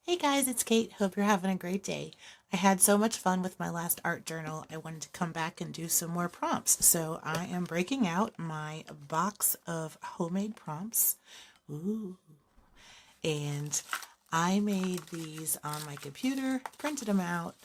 Hey guys, it's Kate. Hope you're having a great day. I had so much fun with my last art journal. I wanted to come back and do some more prompts. So I am breaking out my box of homemade prompts. Ooh. And I made these on my computer, printed them out,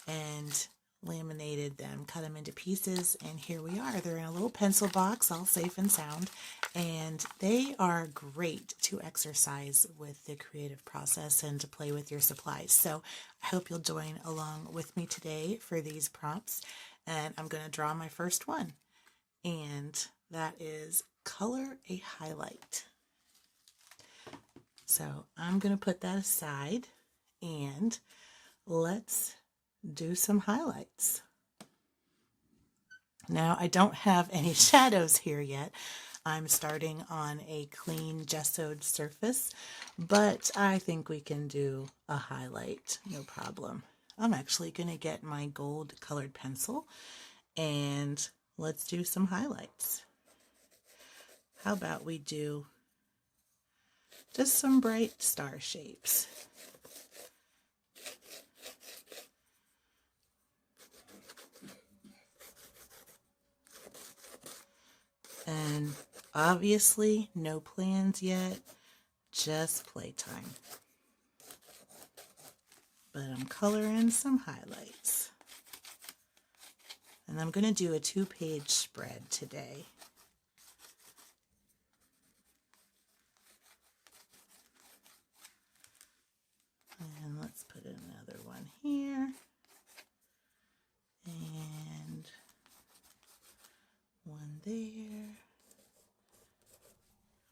and laminated them, cut them into pieces, and here we are. They're in a little pencil box, all safe and sound, and they are great to exercise with the creative process and to play with your supplies. So I hope you'll join along with me today for these prompts, and I'm going to draw my first one, and that is color a highlight. So I'm going to put that aside and let's do some highlights. Now I don't have any shadows here yet. I'm starting on a clean gessoed surface, but I think we can do a highlight, no problem. I'm actually going to get my gold colored pencil and let's do some highlights. How about we do just some bright star shapes? And obviously, no plans yet, just playtime. But I'm coloring some highlights. And I'm going to do a 2-page spread today. And let's put another one here. And one there.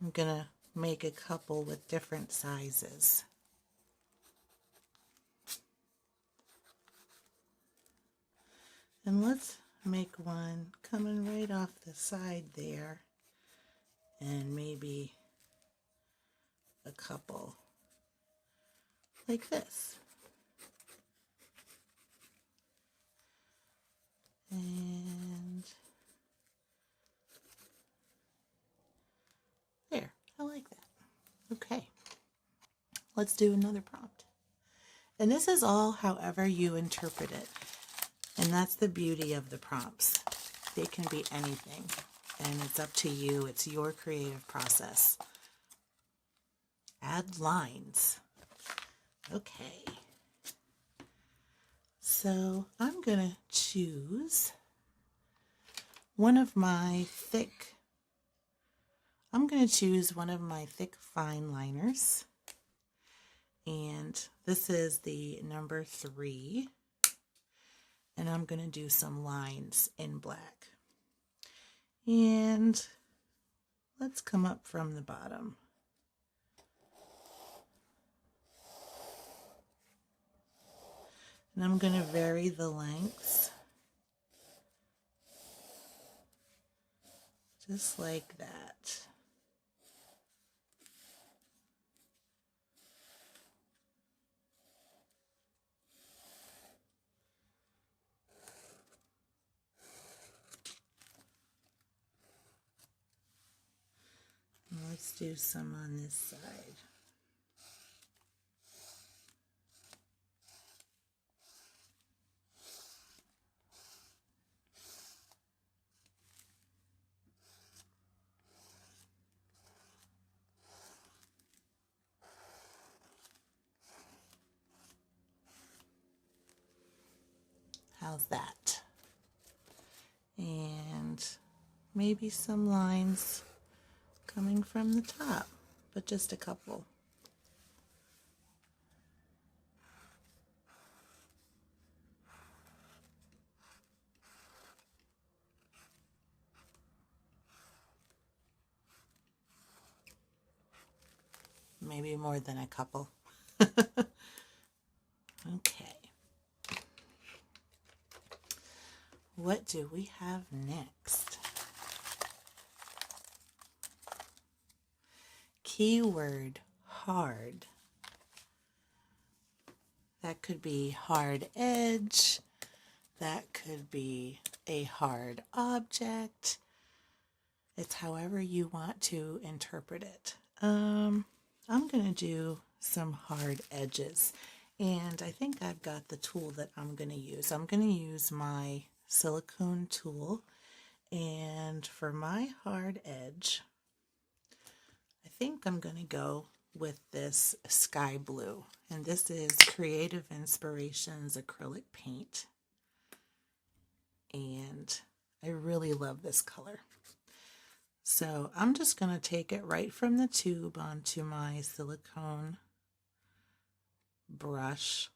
I'm going to make a couple with different sizes. And let's make one coming right off the side there, and maybe a couple like this. And there, I like that. Okay, let's do another prompt. And this is all however you interpret it. And that's the beauty of the prompts. They can be anything, and it's up to you. It's your creative process. Add lines. Okay. So I'm going to choose one of my thick fine liners. And this is the number 3. And I'm going to do some lines in black. And let's come up from the bottom. And I'm going to vary the lengths. Just like that. Let's do some on this side. How's that? And maybe some lines coming from the top, but just a couple. Maybe more than a couple. Okay. What do we have next? Keyword hard. That could be hard edge. That could be a hard object. It's however you want to interpret it. I'm going to do some hard edges. And I think I've got the tool that I'm going to use. I'm going to use my silicone tool. And for my hard edge, I think I'm going to go with this sky blue. And this is Creative Inspirations acrylic paint. And I really love this color. So I'm just going to take it right from the tube onto my silicone brush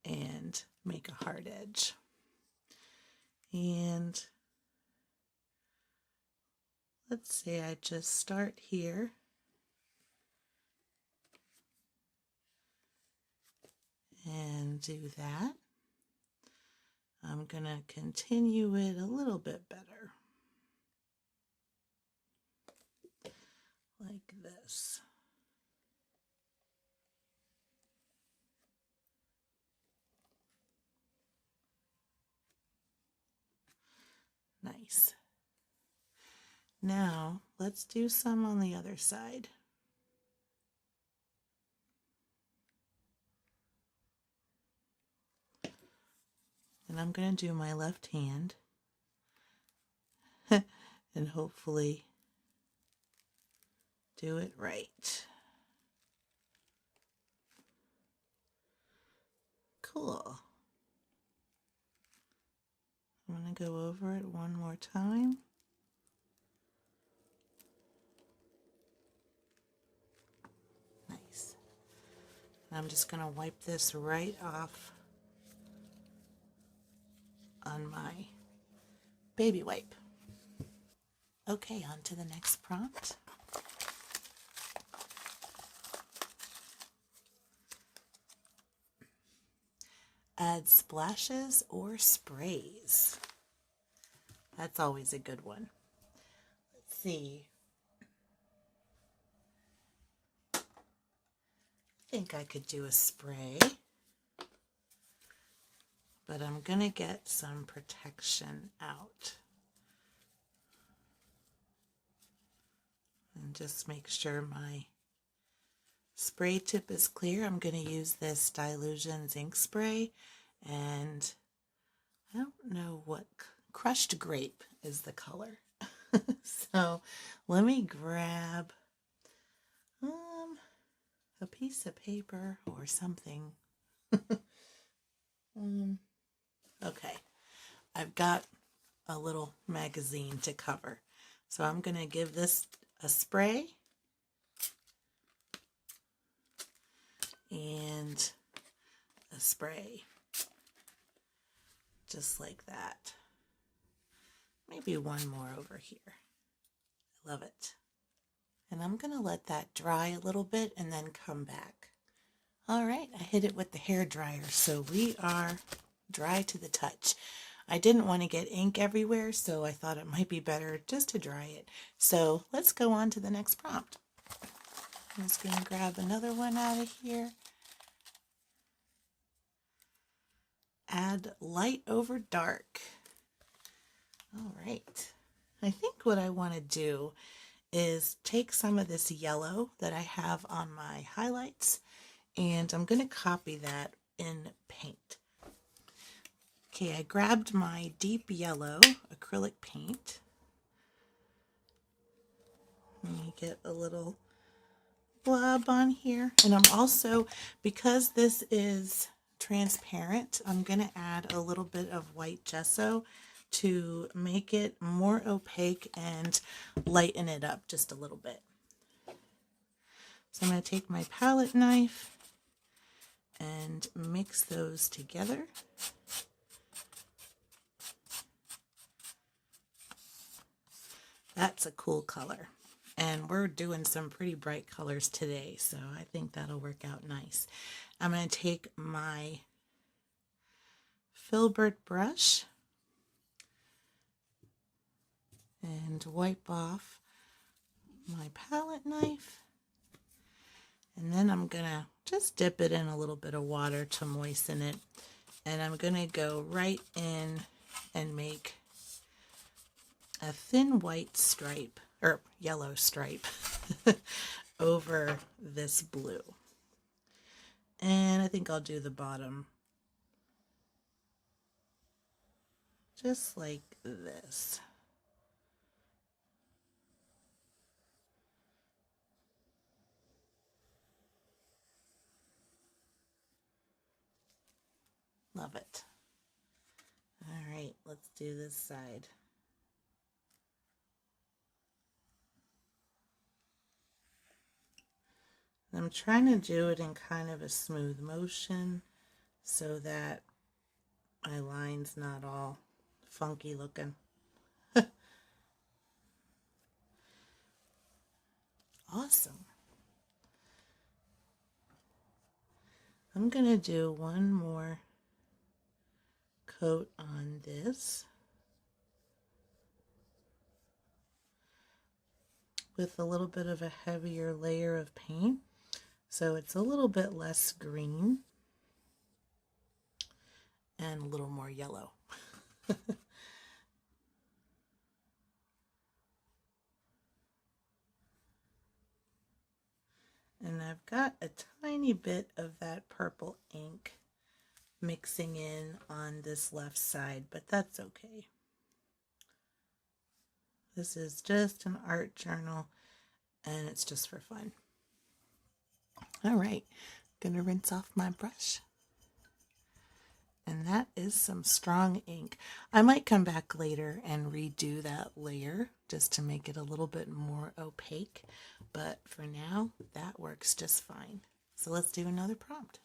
and make a hard edge. And let's say I just start here and do that. I'm going to continue it a little bit better, like this. Nice. Now, let's do some on the other side. And I'm going to do my left hand and hopefully do it right. Cool. I'm going to go over it one more time. Nice. And I'm just going to wipe this right off on my baby wipe. Okay, on to the next prompt. Add splashes or sprays. That's always a good one. Let's see. I think I could do a spray, but I'm going to get some protection out. And just make sure my spray tip is clear. I'm going to use this Dylusions ink spray, and I don't know what, crushed grape is the color. So let me grab a piece of paper or something. Okay, I've got a little magazine to cover. So I'm going to give this a spray and a spray, just like that. Maybe one more over here. I love it. And I'm going to let that dry a little bit and then come back. All right, I hit it with the hair dryer, so we are dry to the touch. I didn't want to get ink everywhere, so I thought it might be better just to dry it. So let's go on to the next prompt. I'm just going to grab another one out of here. Add light over dark. All right. I think what I want to do is take some of this yellow that I have on my highlights, and I'm going to copy that in paint. Okay, I grabbed my deep yellow acrylic paint. Let me get a little blob on here. And I'm also, because this is transparent, I'm going to add a little bit of white gesso to make it more opaque and lighten it up just a little bit. So I'm going to take my palette knife and mix those together. That's a cool color. And we're doing some pretty bright colors today, so I think that'll work out nice. I'm going to take my filbert brush and wipe off my palette knife. And then I'm going to just dip it in a little bit of water to moisten it. And I'm going to go right in and make a thin white stripe, or yellow stripe, over this blue. And I think I'll do the bottom just like this. Love it. All right, let's do this side. I'm trying to do it in kind of a smooth motion so that my line's not all funky looking. Awesome. I'm going to do one more coat on this with a little bit of a heavier layer of paint, so it's a little bit less green and a little more yellow. And I've got a tiny bit of that purple ink mixing in on this left side, but that's okay. This is just an art journal and it's just for fun. All right, gonna rinse off my brush. And that is some strong ink. I might come back later and redo that layer just to make it a little bit more opaque, but for now that works just fine. So let's do another prompt.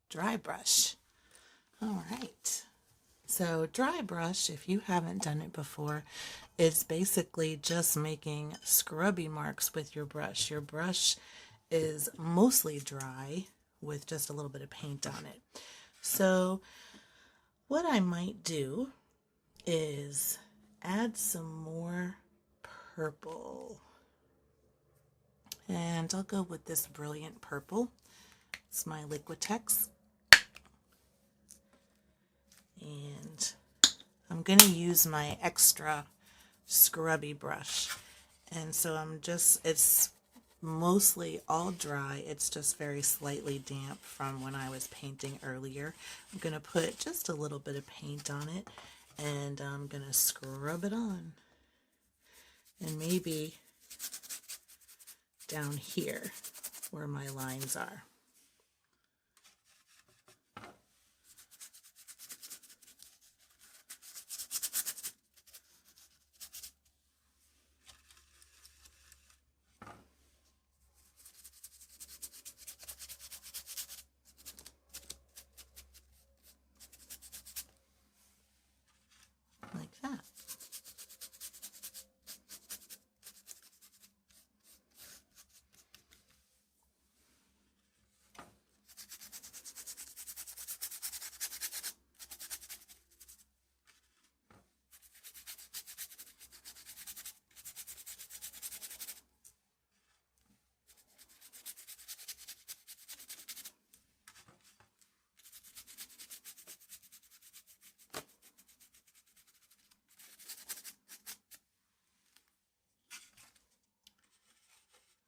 Dry brush. All right. So dry brush, if you haven't done it before, is basically just making scrubby marks with your brush. Your brush is mostly dry with just a little bit of paint on it. So what I might do is add some more purple. And I'll go with this brilliant purple. It's my Liquitex. And I'm going to use my extra scrubby brush. And so it's mostly all dry. It's just very slightly damp from when I was painting earlier. I'm going to put just a little bit of paint on it and I'm going to scrub it on. And maybe down here where my lines are. Like that.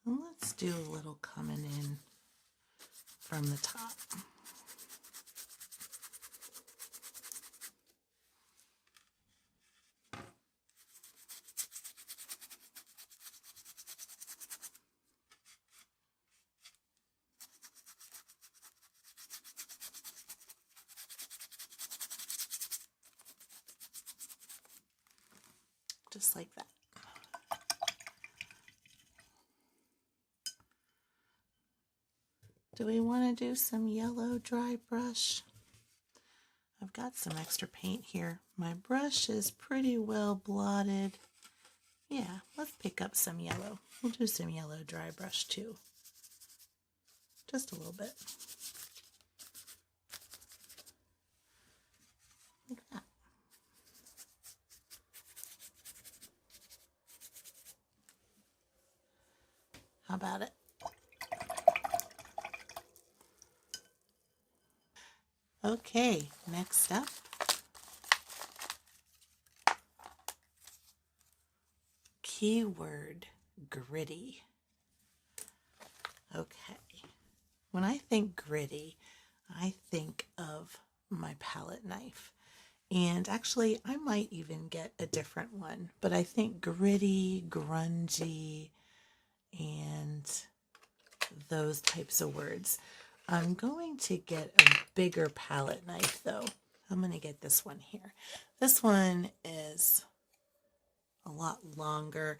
And let's do a little coming in from the top. Just like that. Do we want to do some yellow dry brush? I've got some extra paint here. My brush is pretty well blotted. Yeah, let's pick up some yellow. We'll do some yellow dry brush too. Just a little bit. Like that. How about it? Okay, next up, Keyword gritty. Okay. When I think gritty, I think of my palette knife. And actually, I might even get a different one, but I think gritty, grungy, and those types of words. I'm going to get a bigger palette knife though. I'm going to get this one here. This one is a lot longer,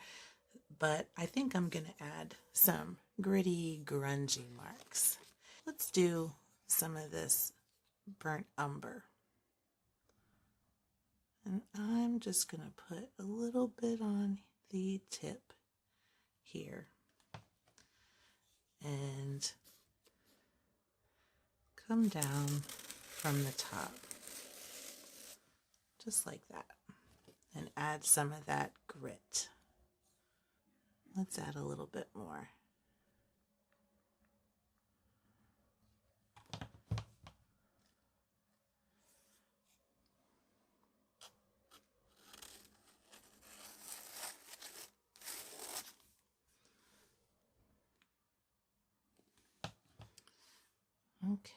but I think I'm going to add some gritty, grungy marks. Let's do some of this burnt umber. And I'm just going to put a little bit on the tip here. And come down from the top. Just like that. And add some of that grit. Let's add a little bit more. Okay.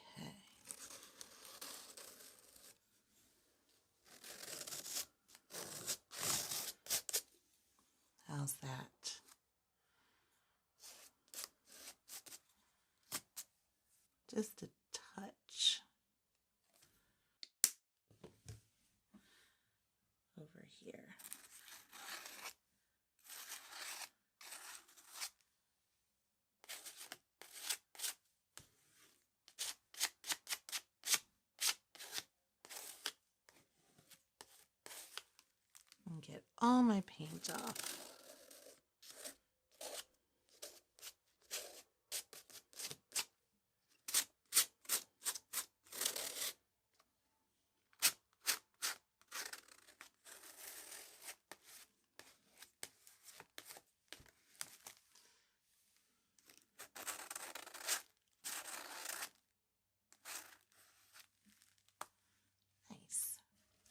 How's that? Just a touch over here. And get all my paint off. Nice.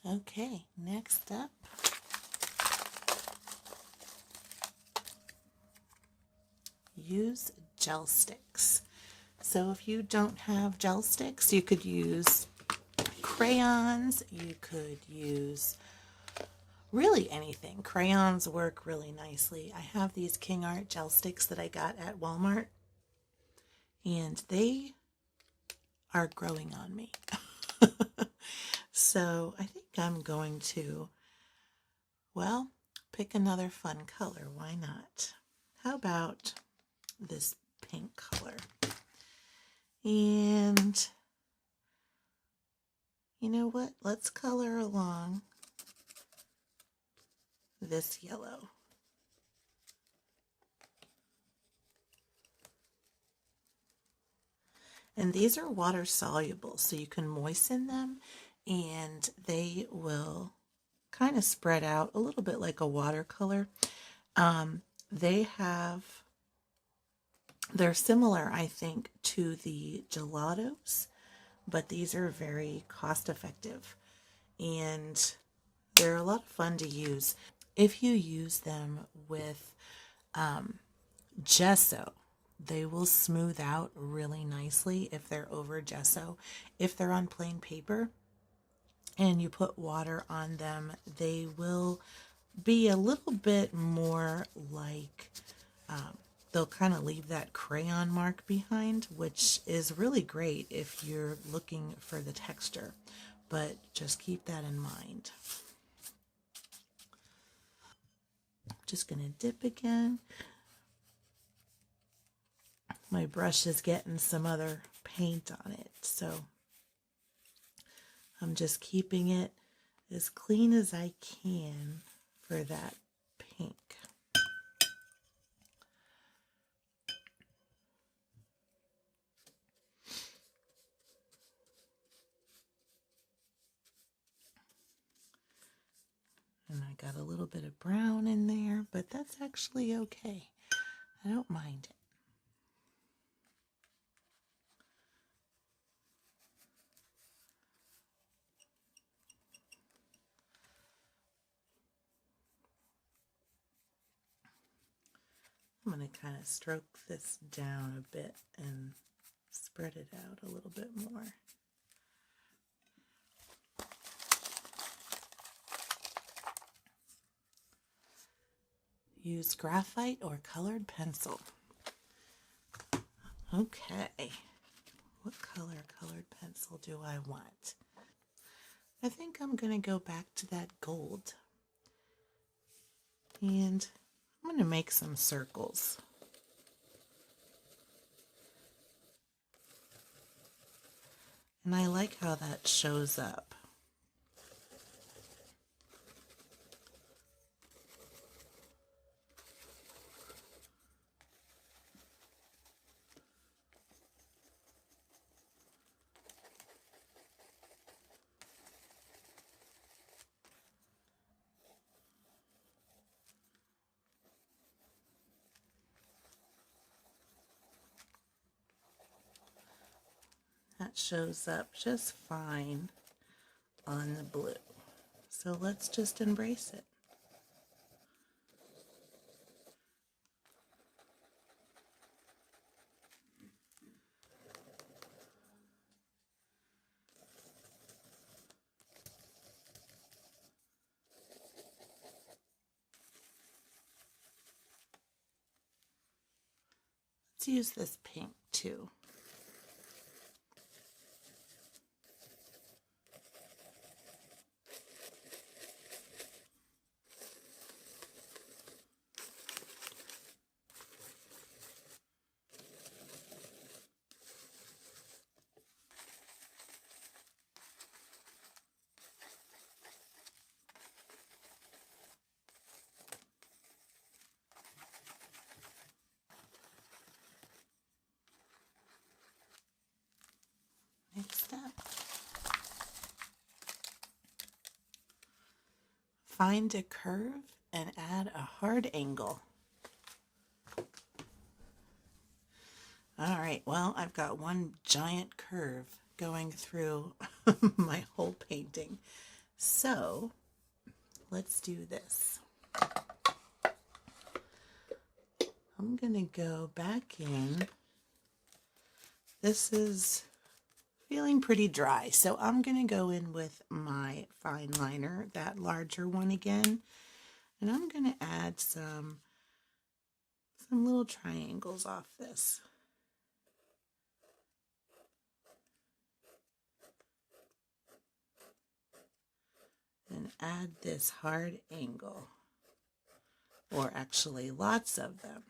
Okay, next up, use gel sticks. So if you don't have gel sticks, you could use crayons, you could use really anything. Crayons work really nicely. I have these King Art gel sticks that I got at Walmart, and they are growing on me. So I think I'm going to, well, pick another fun color. Why not? How about this pink color? And you know what? Let's color along this yellow. And these are water soluble, so you can moisten them and they will kind of spread out a little bit like a watercolor. They're similar, I think, to the gelatos, but these are very cost effective and they're a lot of fun to use. If you use them with gesso, they will smooth out really nicely if they're over gesso. If they're on plain paper and you put water on them, they will be a little bit more like, they'll kind of leave that crayon mark behind, which is really great if you're looking for the texture. But just keep that in mind. Just going to dip again. My brush is getting some other paint on it, so I'm just keeping it as clean as I can for that pink. And I got a little bit of brown in there, but that's actually okay. I don't mind it. I'm going to kind of stroke this down a bit and spread it out a little bit more. Use graphite or colored pencil. Okay, what colored pencil do I want? I think I'm going to go back to that gold. And I'm going to make some circles. And I like how that shows up. That shows up just fine on the blue. So let's just embrace it. Let's use this pink too. Next up, find a curve and add a hard angle. All right, well, I've got one giant curve going through my whole painting. So let's do this. I'm going to go back in. This is feeling pretty dry, so I'm going to go in with my fine liner, that larger one again, and I'm going to add some little triangles off this. And add this hard angle, or actually lots of them.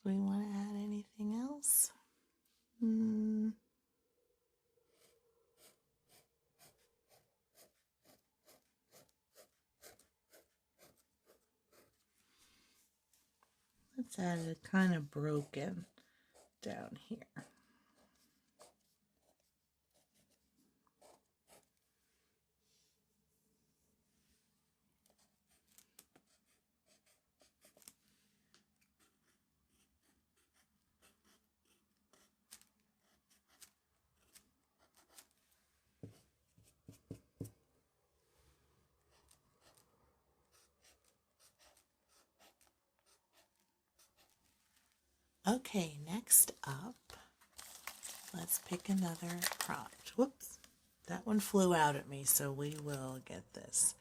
Do we want to add anything else? Let's add it kind of broken down here. Okay, next up, let's pick another prompt. Whoops, that one flew out at me, so we will get this.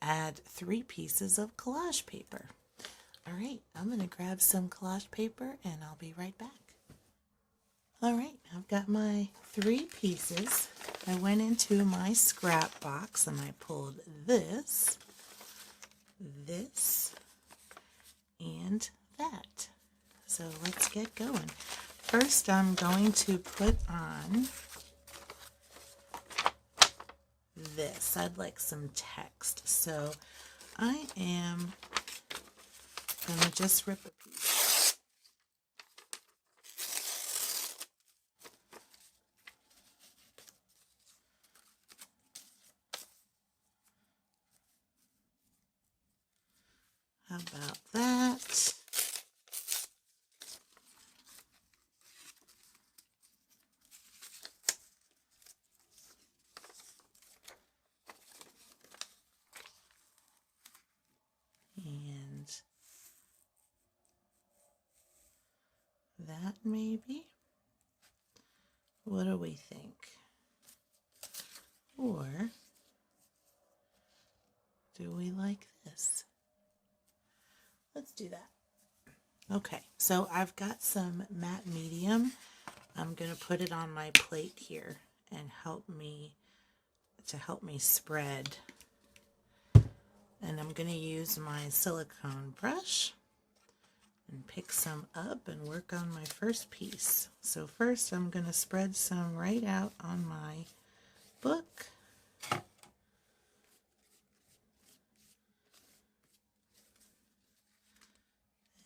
Add 3 pieces of collage paper. All right, I'm going to grab some collage paper and I'll be right back. All right, I've got my 3 pieces. I went into my scrap box and I pulled this, and that. So let's get going. First, I'm going to put on this. I'd like some text. So I am going to just rip a piece. How about that? And that maybe? What do we think? Or do we like this? Let's do that. Okay, so I've got some matte medium. I'm going to put it on my plate here and help me spread. And I'm going to use my silicone brush and pick some up and work on my first piece. So first I'm going to spread some right out on my book.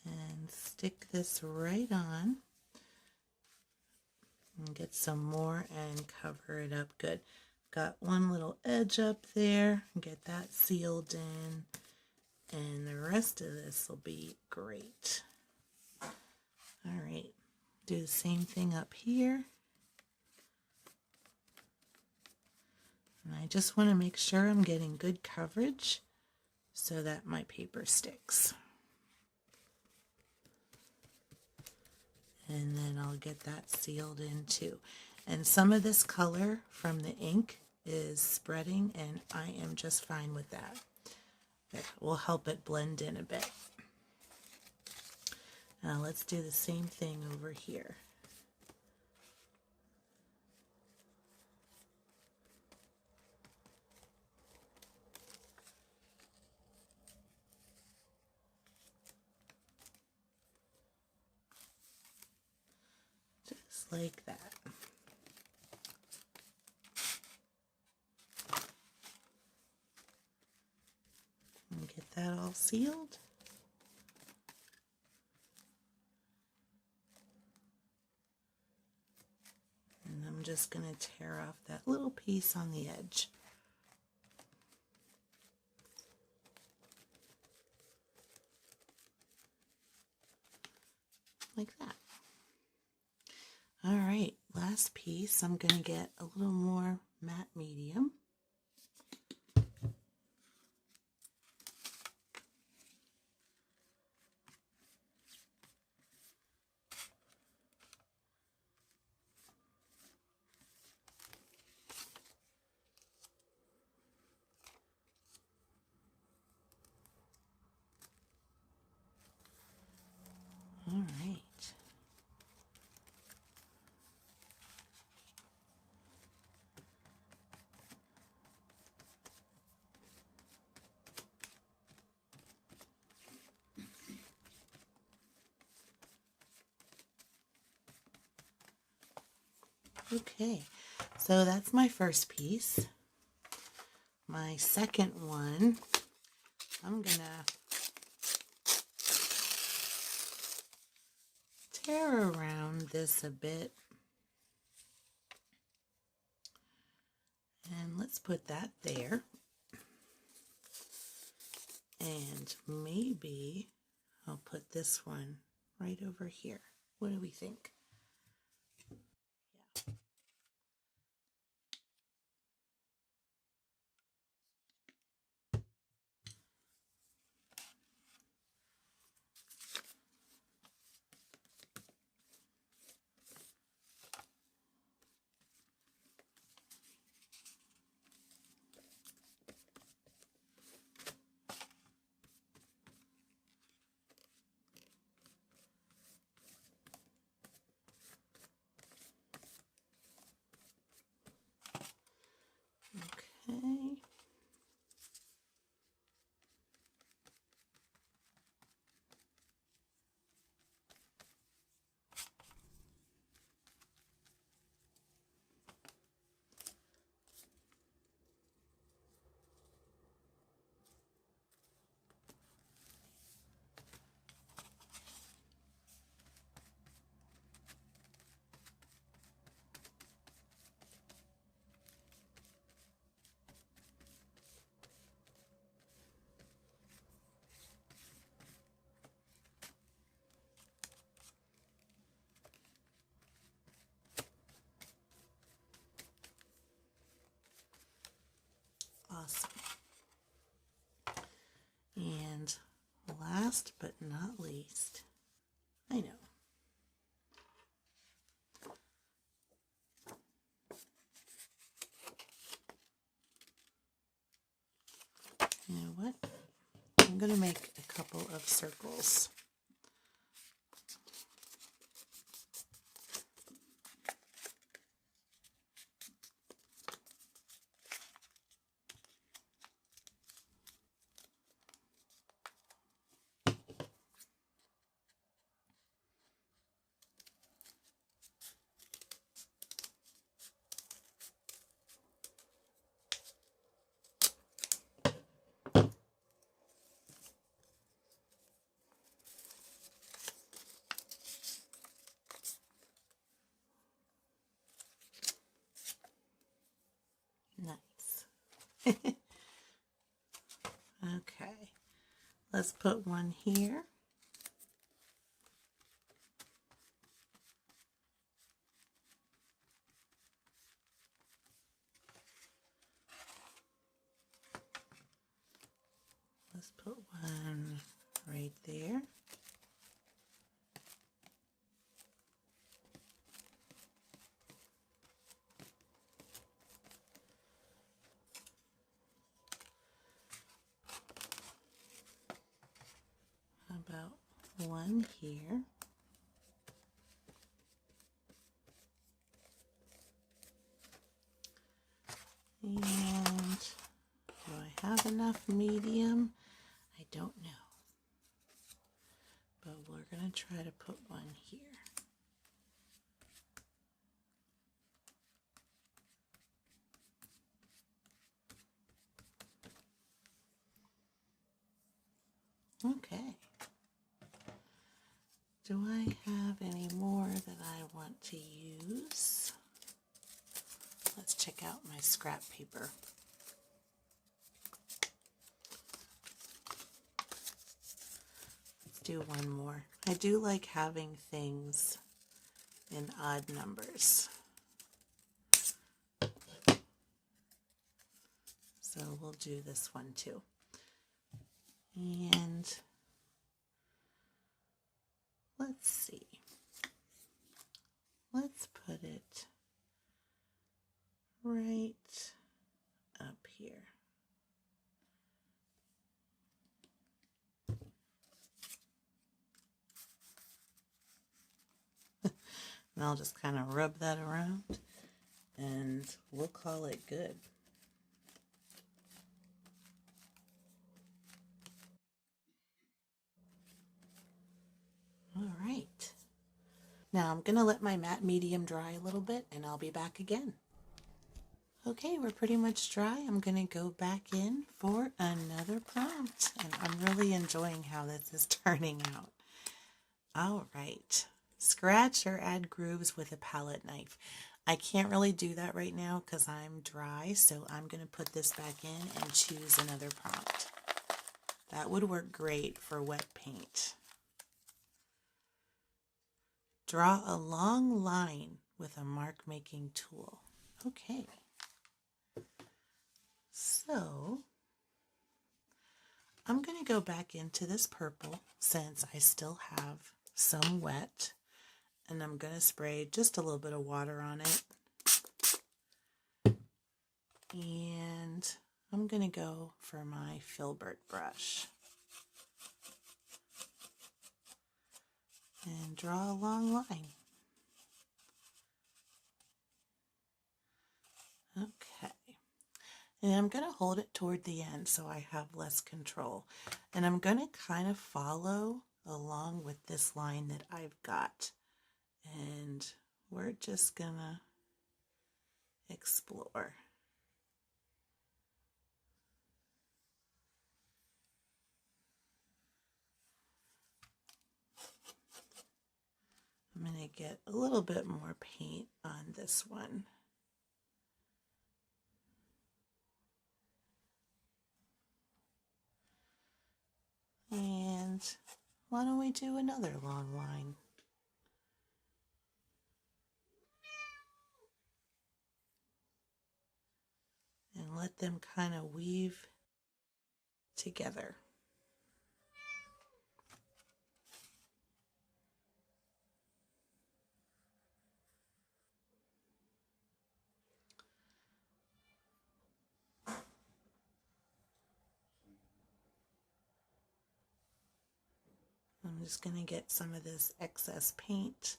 And stick this right on. And get some more and cover it up good. Got one little edge up there. Get that sealed in. And the rest of this will be great. All right. Do the same thing up here. And I just want to make sure I'm getting good coverage so that my paper sticks. And then I'll get that sealed in too. And some of this color from the ink is spreading, and I am just fine with that. It will help it blend in a bit. Now let's do the same thing over here. Just like that. And get that all sealed. And I'm just going to tear off that little piece on the edge. Like that. All right, last piece, I'm going to get a little more matte medium. All right. Okay, so that's my first piece. My second one, I'm gonna tear around this a bit. And let's put that there. And maybe I'll put this one right over here. What do we think? Yeah. awesome. And last but not least, I know, you know what? I'm going to make a couple of circles. Nice. Okay, let's put one here. Let's put one right there. How about one here? And do I have enough medium? I don't know. But we're going to try to put one here. Okay. Do I have any more that I want to use? Let's check out my scrap paper. Let's do one more. I do like having things in odd numbers. So we'll do this one too. And let's see. Let's put it right up here. And I'll just kind of rub that around and we'll call it good. All right. Now I'm going to let my matte medium dry a little bit and I'll be back again. Okay, we're pretty much dry. I'm going to go back in for another prompt and I'm really enjoying how this is turning out. All right. Scratch or add grooves with a palette knife. I can't really do that right now because I'm dry, so I'm going to put this back in and choose another prompt. That would work great for wet paint. Draw a long line with a mark making tool. Okay. So I'm going to go back into this purple since I still have some wet, and I'm going to spray just a little bit of water on it. And I'm going to go for my filbert brush and draw a long line. Okay. And I'm going to hold it toward the end so I have less control. And I'm going to kind of follow along with this line that I've got. And we're just going to explore. I'm going to get a little bit more paint on this one. And why don't we do another long line? And let them kind of weave together. I'm just going to get some of this excess paint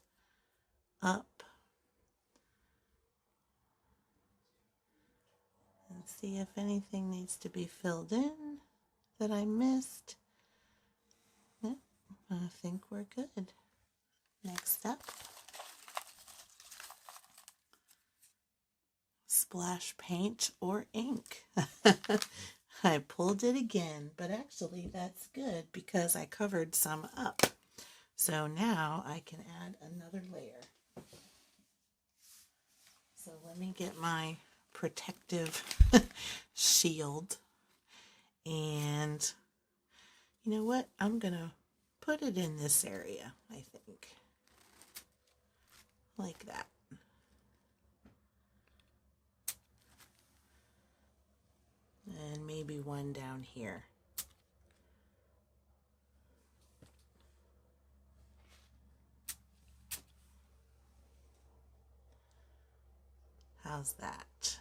up and see if anything needs to be filled in that I missed. Yep, I think we're good. Next up, splash paint or ink. I pulled it again, but actually that's good because I covered some up. So now I can add another layer. So let me get my protective shield, and you know what? I'm gonna put it in this area, I think. Like that. And maybe one down here. How's that?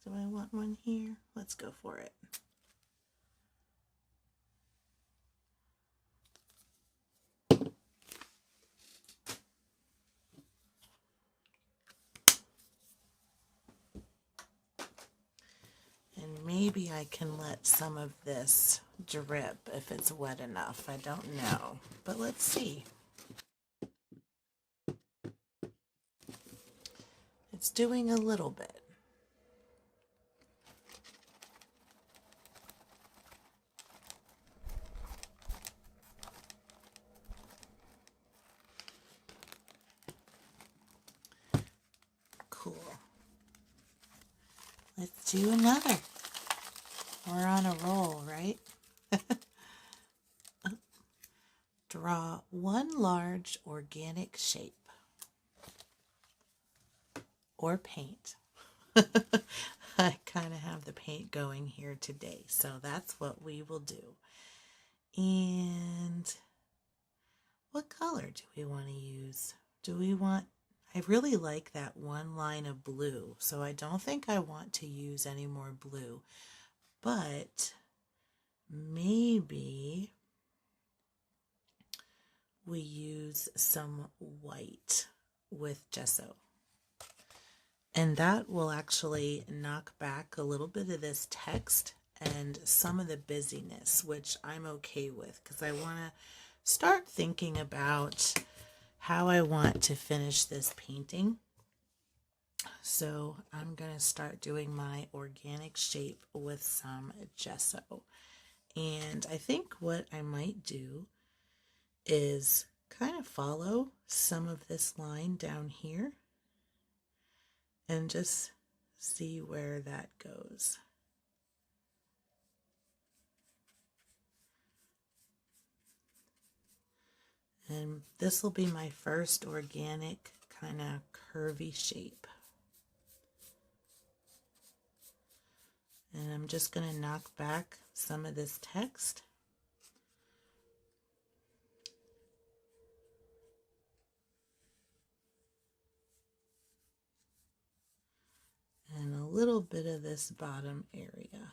Do I want one here? Let's go for it. And maybe I can let some of this drip if it's wet enough. I don't know, but let's see. It's doing a little bit. Cool. Let's do another. We're on a roll, right? Draw one large organic shape or paint. I kind of have the paint going here today, so that's what we will do. And what color do we want to use? I really like that one line of blue, so I don't think I want to use any more blue, but maybe we use some white with gesso. And that will actually knock back a little bit of this text and some of the busyness, which I'm okay with because I want to start thinking about how I want to finish this painting. So I'm going to start doing my organic shape with some gesso. And I think what I might do is kind of follow some of this line down here and just see where that goes. And this will be my first organic kind of curvy shape. And I'm just going to knock back some of this text. And a little bit of this bottom area.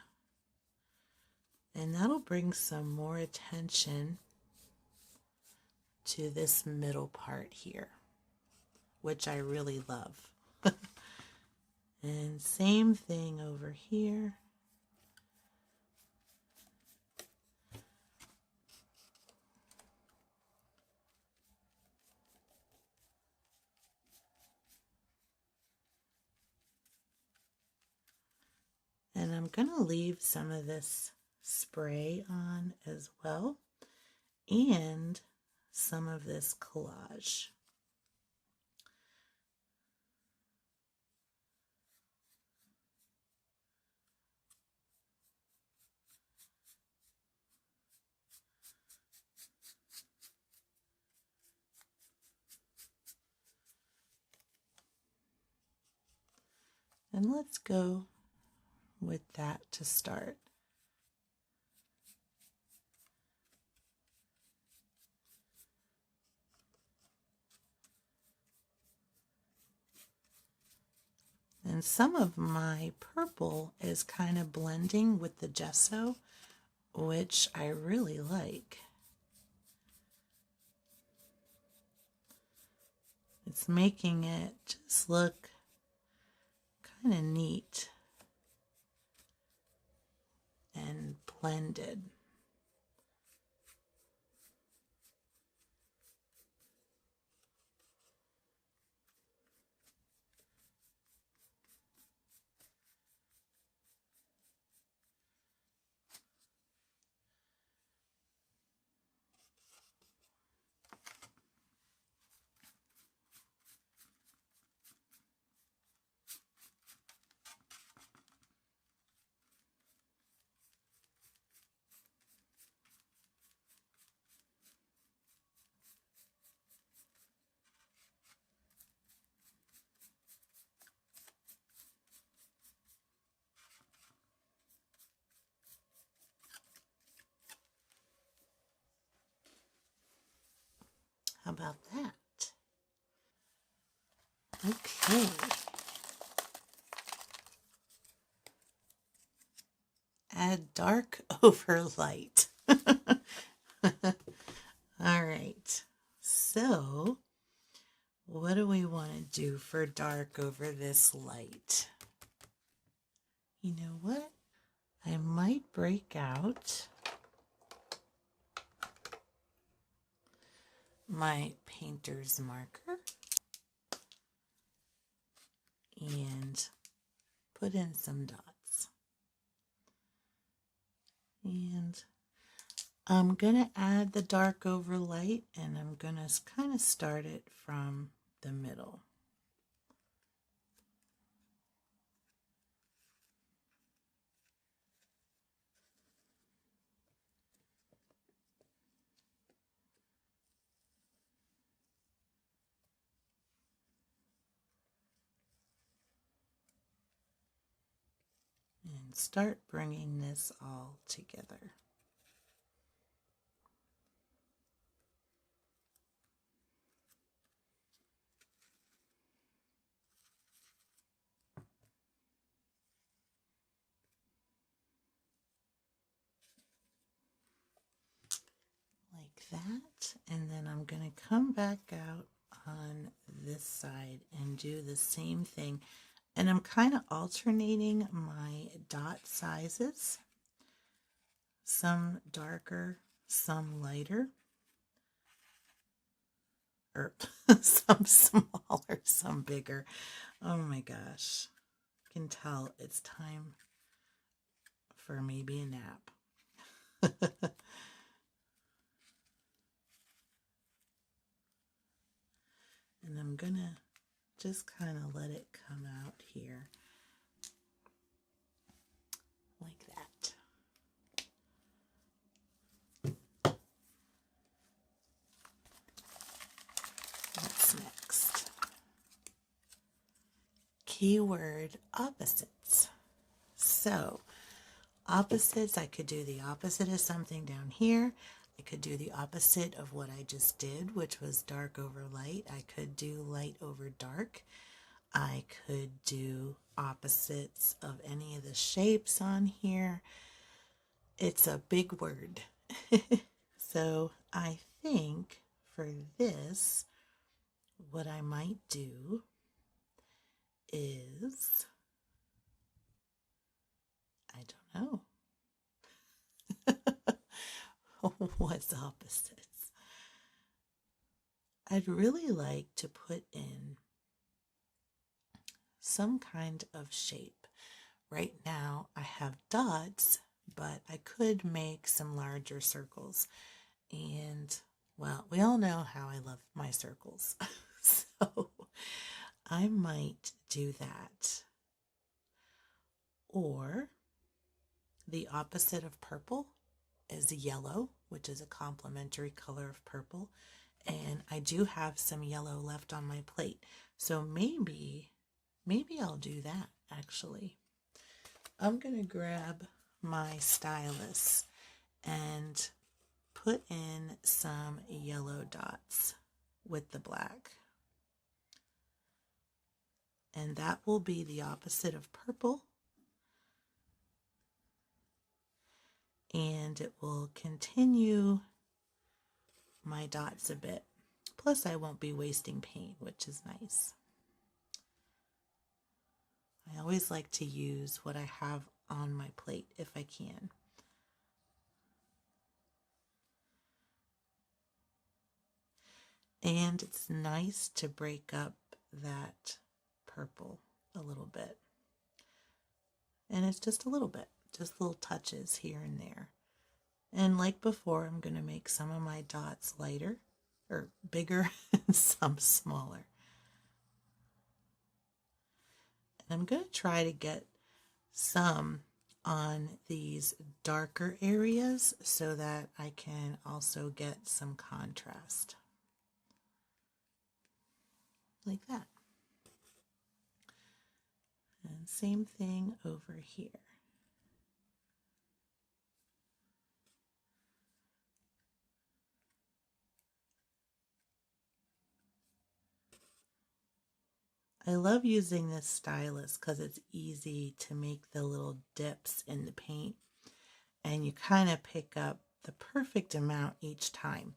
And that'll bring some more attention to this middle part here, which I really love. And same thing over here. And I'm going to leave some of this spray on as well, and some of this collage. And let's go with that to start. And some of my purple is kind of blending with the gesso, which I really like. It's making it just look kind of neat and blended. How about that? Okay. Add dark over light. All right. So, what do we want to do for dark over this light? You know what? I might break out my painter's marker and put in some dots. And I'm going to add the dark over light, and I'm going to kind of start it from the middle. And start bringing this all together. Like that, and then I'm going to come back out on this side and do the same thing. And I'm kind of alternating my dot sizes, some darker, some lighter, or some smaller, some bigger. Oh my gosh, I can tell it's time for maybe a nap. And I'm gonna just kind of let it come out here like that. What's next? Keyword opposites. So opposites, I could do the opposite of something down here. I could do the opposite of what I just did, which was dark over light. I could do light over dark. I could do opposites of any of the shapes on here. It's a big word. So I think for this, what I might do is, I don't know. What's opposites? I'd really like to put in some kind of shape. Right now I have dots, but I could make some larger circles. And well, we all know how I love my circles. So I might do that. Or the opposite of purple is yellow, which is a complementary color of purple. And I do have some yellow left on my plate. So maybe I'll do that actually. I'm going to grab my stylus and put in some yellow dots with the black. And that will be the opposite of purple. And it will continue my dots a bit. Plus I won't be wasting paint, which is nice. I always like to use what I have on my plate if I can. And it's nice to break up that purple a little bit. And it's just a little bit, just little touches here and there. And like before, I'm going to make some of my dots lighter or bigger and some smaller. And I'm going to try to get some on these darker areas so that I can also get some contrast. Like that. And same thing over here. I love using this stylus because it's easy to make the little dips in the paint, and you kind of pick up the perfect amount each time.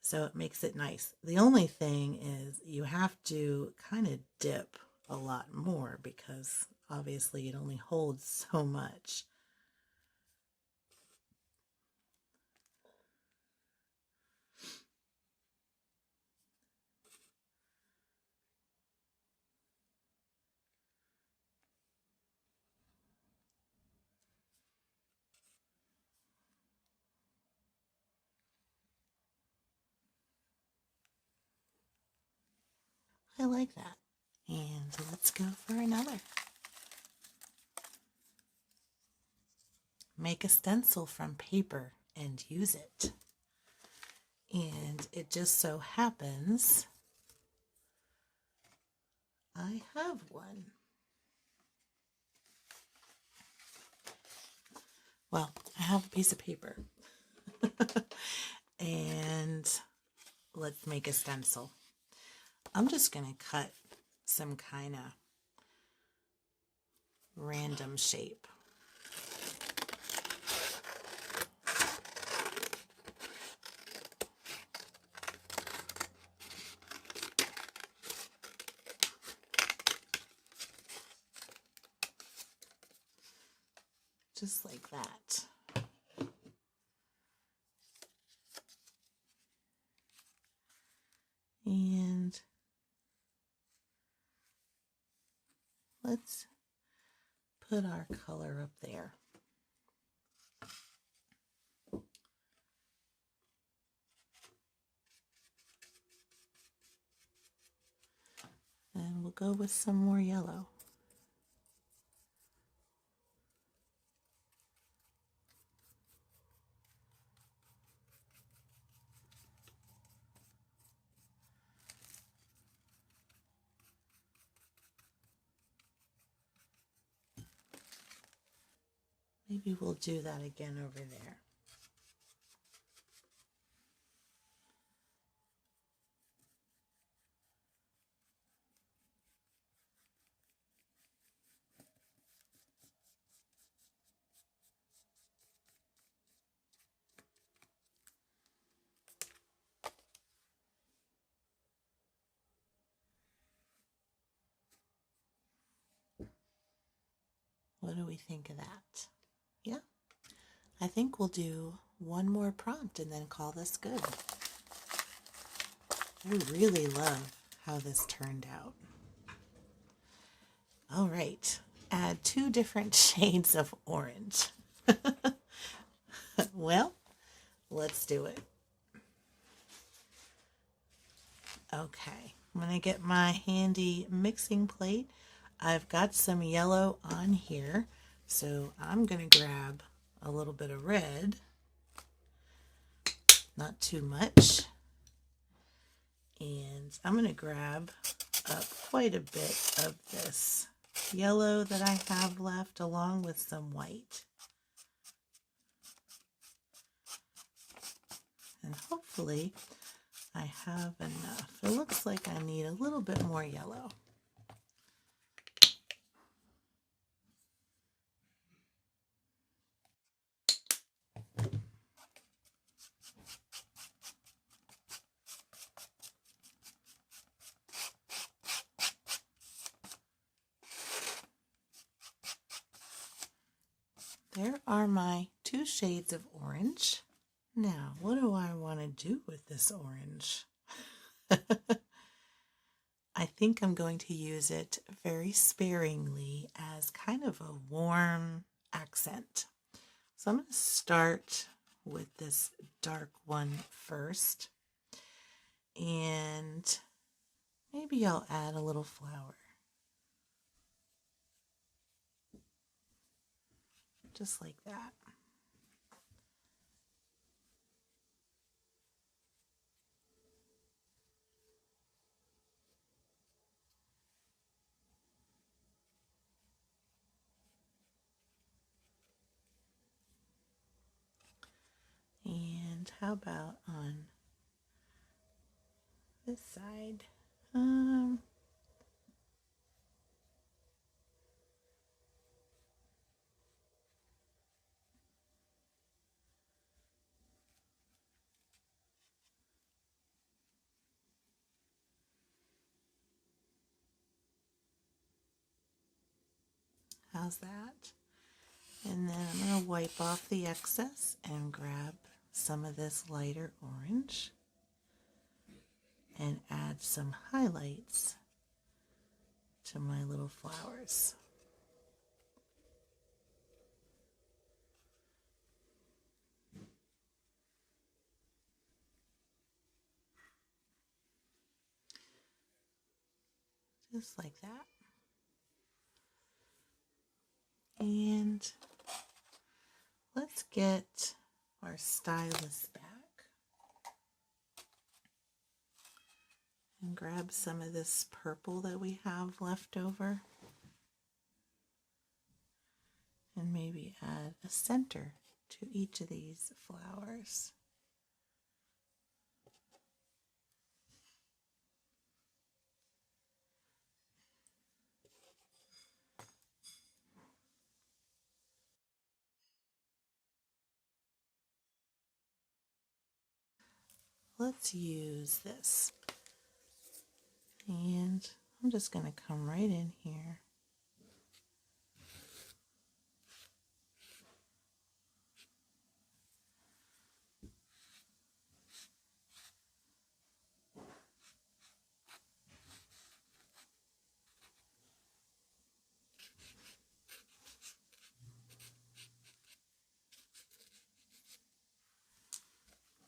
So it makes it nice. The only thing is you have to kind of dip a lot more because obviously it only holds so much. I like that. And let's go for another. Make a stencil from paper and use it. And it just so happens I have one. Well, I have a piece of paper. And let's make a stencil. I'm just going to cut some kind of random shape. Just like that. And let's put our color up there. And we'll go with some more yellow. Maybe we'll do that again over there. What do we think of that? Yeah? I think we'll do one more prompt and then call this good. I really love how this turned out. All right, add 2 different shades of orange. Well, let's do it. Okay, I'm going to get my handy mixing plate. I've got some yellow on here, so I'm going to grab a little bit of red, not too much, and I'm going to grab up quite a bit of this yellow that I have left along with some white. And hopefully I have enough. It looks like I need a little bit more yellow. There are my 2 shades of orange. Now, what do I want to do with this orange? I think I'm going to use it very sparingly as kind of a warm accent. So I'm going to start with this dark one first. And maybe I'll add a little flower. Just like that. And how about on this side? How's that? And then I'm going to wipe off the excess and grab some of this lighter orange and add some highlights to my little flowers. Just like that. And let's get our stylus back and grab some of this purple that we have left over and maybe add a center to each of these flowers. Let's use this. And I'm just going to come right in here.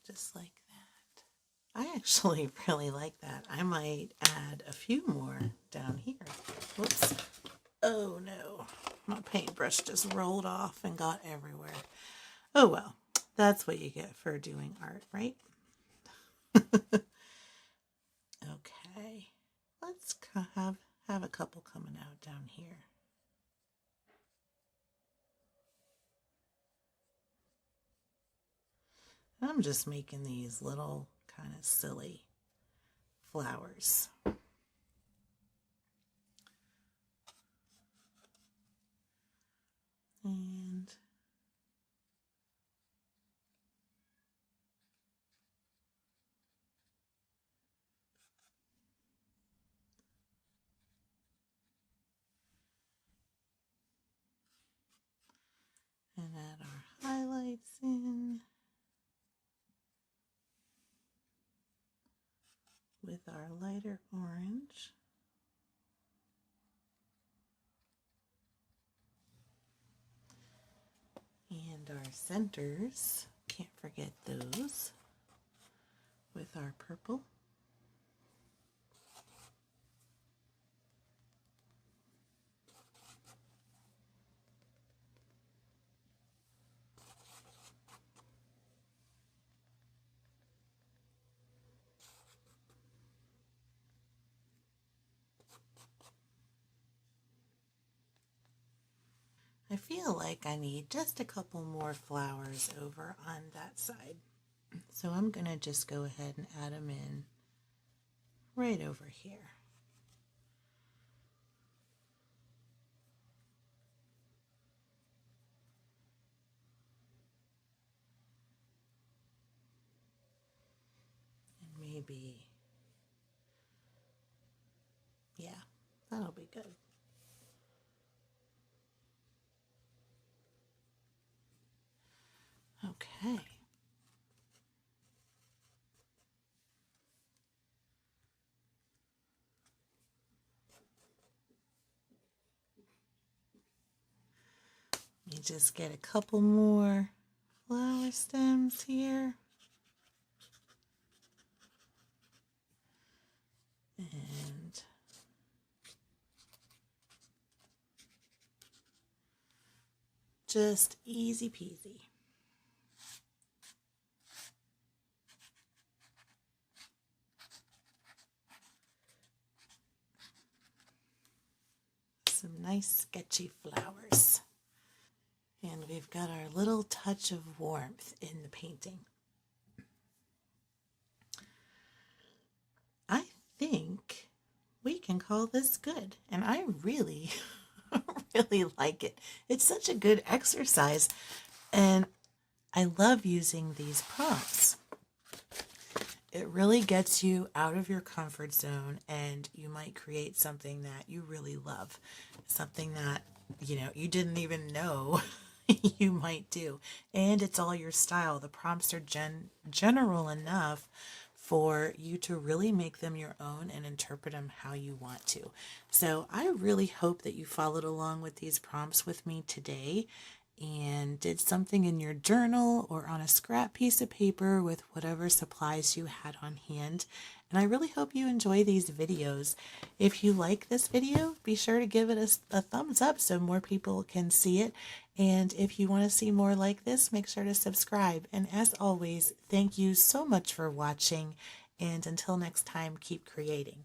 Just like that. I actually really like that. I might add a few more down here. Whoops. Oh no, my paintbrush just rolled off and got everywhere. Oh well, that's what you get for doing art, right? Okay, let's have a couple coming out down here. I'm just making these little kind of silly flowers. And add our highlights in with our lighter orange. And our centers, can't forget those, with our purple. I feel like I need just a couple more flowers over on that side. So I'm going to just go ahead and add them in right over here. And maybe, yeah, that'll be good. Okay. Let me just get a couple more flower stems here. And just easy peasy. Some nice sketchy flowers. And we've got our little touch of warmth in the painting. I think we can call this good. And I really, really like it. It's such a good exercise. And I love using these prompts. It really gets you out of your comfort zone, and you might create something that you really love. Something that, you didn't even know you might do. And it's all your style. The prompts are general enough for you to really make them your own and interpret them how you want to. So I really hope that you followed along with these prompts with me today and did something in your journal or on a scrap piece of paper with whatever supplies you had on hand. And I really hope you enjoy these videos. If you like this video, be sure to give it a thumbs up so more people can see it. And if you want to see more like this, make sure to subscribe. And as always, thank you so much for watching. And until next time, keep creating.